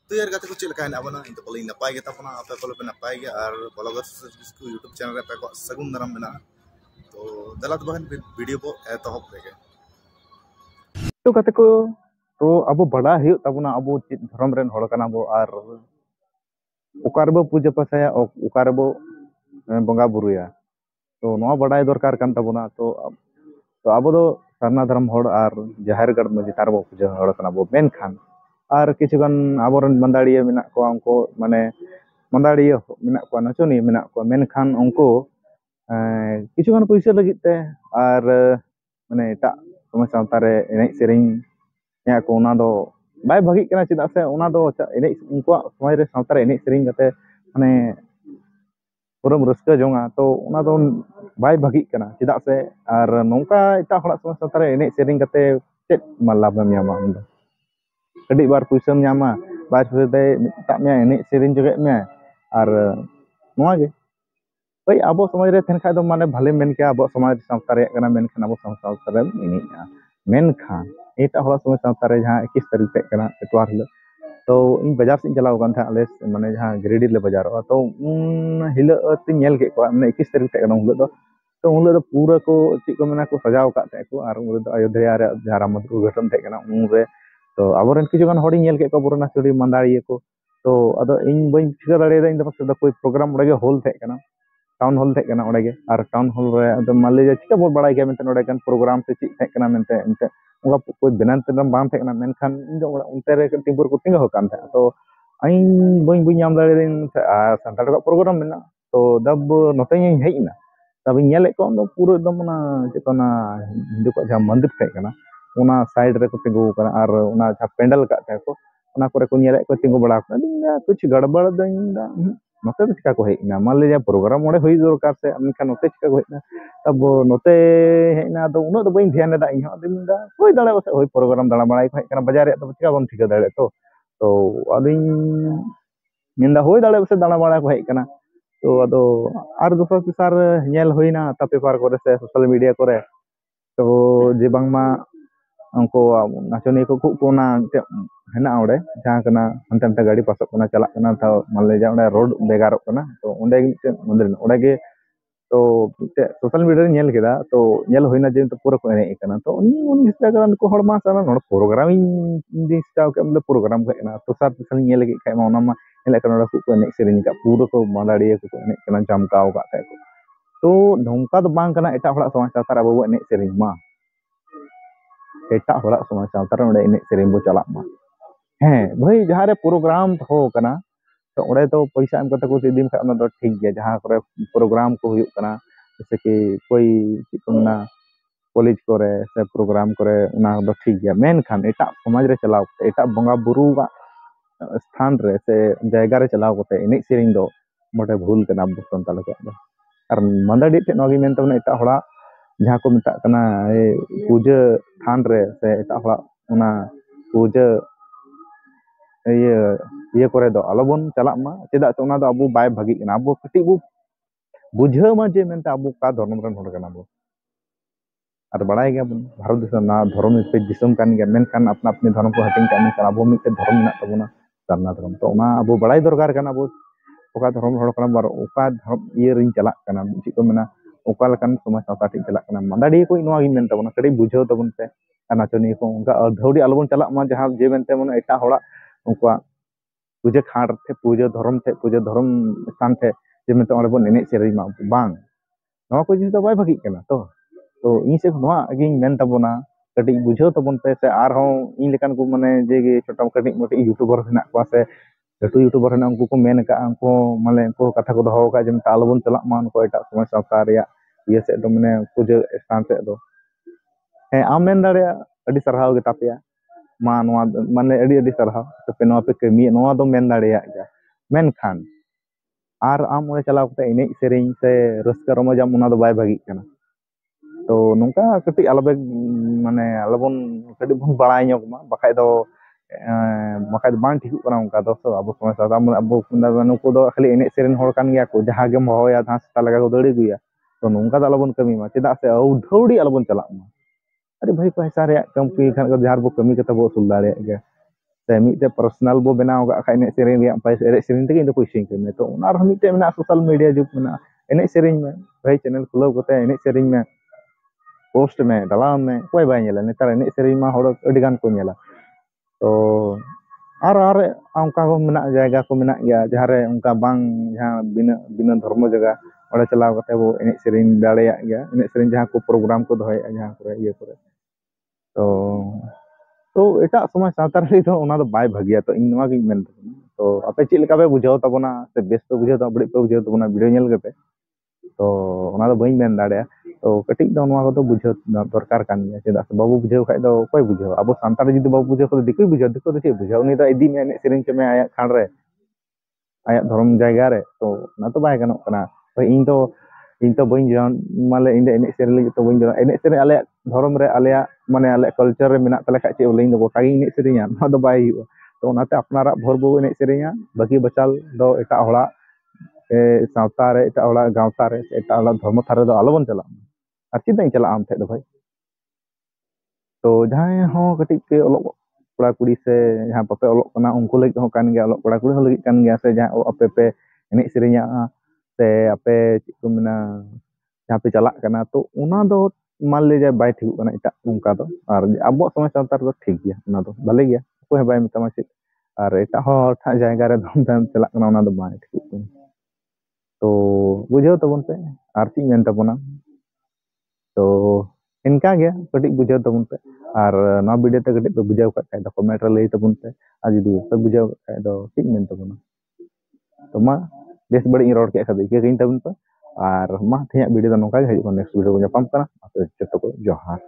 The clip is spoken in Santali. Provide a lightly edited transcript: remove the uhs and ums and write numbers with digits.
तो यार गाते को चल का है बना इन तो पले नपाय गे तापना आपे पले पे नपाय गे और ब्लॉगर्स को यूट्यूब चैनल रे पे को सगुन नरम बना तो दलात बहन वीडियो को एतहब लेगे तो कते को तो अब बड़ा है तबना अब धर्म रेन हड़ कना बो और उकारबो पूजा पासाया उकारबो बंगा बुरुया तो नवा बड़ा दरकार कान तबना तो अब दो सरना धर्म हड़ और जाहिर गढ़ में जितार बो पूजा हड़ कना बो मेन खान और किछुगान आबोरन मंदाड़िया मेना को उनको माने मंदाड़िया मेना को नचनी मेना को मेन खान उनको किछुगान पैसा लगित ते और माने एटा समाज सावता रे एनेज सेरिंग या को उना दो बाय भागी कना चिदा से उना दो एनेज उनको समाज रे सावता रे एनेज सेरिंग कते माने पुरम रस्का जोंगा तो उना दो बाय भागी कना चिदा से और नोंका एटा हड़ा समाज सावता रे एनेज सेरिंग कते चेत मालाब ᱧᱟᱢᱟ उनदो कड़ी बार पैसाम ᱧᱟᱢᱟ बार फुदे मिता में एनेज सेरिंग जगे में और नोआ गे ओई आबो समाज रे थेन खा दो माने भाले मेन के आबो समाज सावता रे कना मेन खान आबो सावता रे इनिया मेन खान एटा हड़ा समाज सावता रे जहां 21 तारीख ते कना एतवार हिलो तो इन बाजार से चलाव कान था आले माने जहां गिरिडीह ले बाजार तो उन हिलो ती नेल के को माने 21 तारीख ते कना हिलो तो उन दो पूरा को ची को मेना को सजाव का ते को और उन दो अयोध्या रे जहां राम मंदिर उद्घाटन ते कना उन रे तो आबोरन किछुगान हड़ी नेल के को पुराना चुरी मंदाड़िए को तो अदो इन बइन चिका दाड़े इन दो कोई प्रोग्राम उड़े होल थे कना टाउन हॉल थे कना उड़े और टाउन हॉल रे अदो मान लीजिए चिका बोल बड़ा गया मेनते उड़े कन प्रोग्राम से ची थे कना मेनते उनते उनका कोई बिनान तदम बांग थे कना मेनखान इन दो उनते रे टिंबर को तिंगा हो कान थे तो आइन बइन बइन नाम दाड़े दिन संताड़ का प्रोग्राम मेना तो दब नोते हेइना तब नेले को दो पूरा एकदम ना चिकना हिंदू को जहां मंदिर थे कना उना साइड रे को तिंगु कना और उना जहां पेंडल का थे को उना करे को नेले को तिंगु बड़ा कना कुछ गड़बड़ दइंदा नोते तो चिका को हेइना मान लीजिए प्रोग्राम मोड़े हुई दरकार से अनखान नोते चिका को हेइना तब नोते हेइना तो उनो तो बइन ध्यान दा इन दिनदा होई दाड़ा बस होई प्रोग्राम दाड़ा बड़ाई को हेकना बाजार रे तो चिका बन ठिका दाड़े तो अदिन निंदा होई दाड़े बस दाड़ा बड़ा को हेकना तो अदो और दोसर तेसार नेल होइना ता पेपर करे से सोशल मीडिया करे तो जे बांगमा उनको नाचनी को कोना हेना ओडे जहां कना हंते हंते गाड़ी पासक कना चला कना तो मान ले जा ओडे रोड बेगारो कना तो ओंडे मंदिर ओडे गे तो सोशल मीडिया रे नेल केदा तो नेल होइना जे तो पूरा को एने कना तो उन इंस्टाग्राम को हड़मा सारा नोड प्रोग्राम इन इंस्टा के मतलब प्रोग्राम को एना तो सार तेसन नेल के खाय मा ओना मा नेल कना को एने सेरिंग का पूरा को मालाड़िए को एने कना चमकाव का थे तो ढोंका तो बांग कना एटा हड़ा समाज सातार अब एने सेरिंग मा एटा हड़ा समाज सातार ओडे एने सेरिंग बो चला मा हैं भाई जहां रे प्रोग्राम हो कना तो ओडे तो पैसा एम कते को दिन का तो ठीक गया जहां करे प्रोग्राम को हुई कना जैसे कि कोई चिकना कॉलेज करे से प्रोग्राम करे उना दो ठीक गया मेन खान एटा समाज रे चलाव एटा बंगा बुरु का स्थान रे से जायगा रे चलाव कते एने सेरिंग दो मोटे भूल कना संताल को और मंदाड़ी ते नगी मेन तबने एटा हड़ा जहां को मेता कना पूजा स्थान रे से एटा हड़ा उना पूजा ये ये करे दो अलबन चला मा चेदा से उना दो अबु बाय भागी कना अबु कटी बु बुझे मा जे मेनते अबु का धर्म रन हड़ कना बो और बड़ाई गया भारत देश ना धर्म पे दिसम कान गया मेन कान अपना अपने धर्म को हटिंग कान कर अबु मिते धर्म ना तबना सरना धर्म तो ना अबु बड़ाई दरकार कना अबु ओका धर्म हड़ कना बार ओका धर्म ये रिन चला कना ची को मेना ओका लकन समाज साथा ठीक चला कना मंदाड़ी को नोआ गी मेन तबना कड़ी बुझे तबन पे नाचनी को उनका धौड़ी अलबन चला मा जहां जे मेनते मन एटा हड़ा उनका पूजा खाड़ थे पूजा धर्म स्थान थे जे मेनते ओले बन एने सेरी मा बांग नोआ को जिस तो बाय भागी कना तो इन से नोआ अगिन मेन तबना कटी बुझे तबन पे से आर हों इन लेकन को माने जे गे छोटा कटी मोटी यूट्यूबर हेना को से लटू यूट्यूबर हेना उनको को मेन का उनको माने उनको कथा को दहो का जे तालबन चला मा उनको एटा समाज सावता रे ये से दो माने पूजा स्थान से दो हे आम मेन दाड़े अडी सरहाव गे तापिया मा नोआ माने अडी अडी सरहाव पे नोआ पे कमी नोआ दो मेन दाड़े या मेन खान आर आम ओले चलाव कते एने सेरिंग से रस्का रमजाम उना दो बाय भागी कना तो नोंका कटी अलबे माने अलबन कटी बन बड़ाई ᱧᱚᱜ मा बखाय बांग ठिकु कना उनका दो सो अब समय सादा अब नुको दो खाली एने सेरिन हड़ कान गया को जहां गेम होया जहां सता लगा को दड़ी गुया तो नोंका द अलबन कमी मा चेदा से औधौड़ी अलबन चला मा अरे भाई पैसा रे कम की खान को जहार बो कमी कते बो सुल दाड़े गया से मिट्टे पर्सनल बो बनाव का एने सेरें एने सेरें तक इन पैसा कमे तो मिट्टे में सोशल मीडिया जुग में एने सेरें में भाई चैनल खुलाव करते एने सेरें में पोस्ट में डालाव में कोई बाय नेला नेतार एने सेरें मा हड़ अडिगान को नेला तो आर उनका को मेना जायगा को मेना गया जहाँ रे उनका बांग जहाँ बिना बिना धर्म जगह और चलाव करते वो एने सेरें दाड़े गया एने सेरें जहाँ को प्रोग्राम को दोहे जहाँ को ये करे तो एटा समाज सावता रे तो ओना दो बाय भागिया तो इन नवा गिन मेन तो आपे चेक लेका पे बुझाव तबना से बेस पे बुझाव तो बड़ी पे बुझाव तबना वीडियो नेल गपे तो ओना दो बई मेन दाड़े तो कटिक दो नवा को तो बुझाव दरकार कान गया चेदा से बाबू बुझाव खाय दो कोई बुझाव अब सांतार जदि बाबू बुझाव तो दिको बुझाव दिको तो चे बुझाव उनी दा इदी में एने सेरें के में आया खान रे आया धर्म जायगा रे तो ना तो बाय गानो कना भाई इन तो बई जान माले इन एने सेरें लगी तो बई जान एने सेरें आले धर्म रे आले माने आले कल्चर रे मेना तले खाचे ओले इन दो गोटा इन सेरें ना दो बाय हुआ तो ओनाते अपनारा भोर बो एने सेरें बाकी बचाल दो एटा होड़ा सावता रे एटा होड़ा गावता रे एटा होड़ा धर्म थारे दो आलो बन चला आर चिदाई चला आम थे दो भाई तो जहां हो कटिक के ओलो कोड़ा कुड़ी से जहां पपे ओलो कना उनको लगी हो कान गया ओलो कोड़ा कुड़ी हो लगी कान गया से जहां अपे पे एने सेरें से आपे को मेना जहाँ पे चला कना तो उना दो मान लीजिए बाय ठीक कना इटा उनका दो और अब समय सावतार दो ठीक गया उना दो भले गया कोई बाय मितमा से और एटा हो ठा जायगा रे दम दम चला कना उना दो बाय ठीक कना तो बुझाव तबन पे आर ची मेन तबना तो इनका गया कटिक बुझाव तबन पे और ना वीडियो ते कटिक पे बुझाव का खाय दो कमेंट रे लई तबन पे आ जदी पे बुझाव खाय दो ठीक मेन तबना तो मा बेस बड़ी रोड के खादे के कहीं तबन पे और मा थे वीडियो नौका नेक्स्ट वीडियो को जपाम कना जतो को जोहार।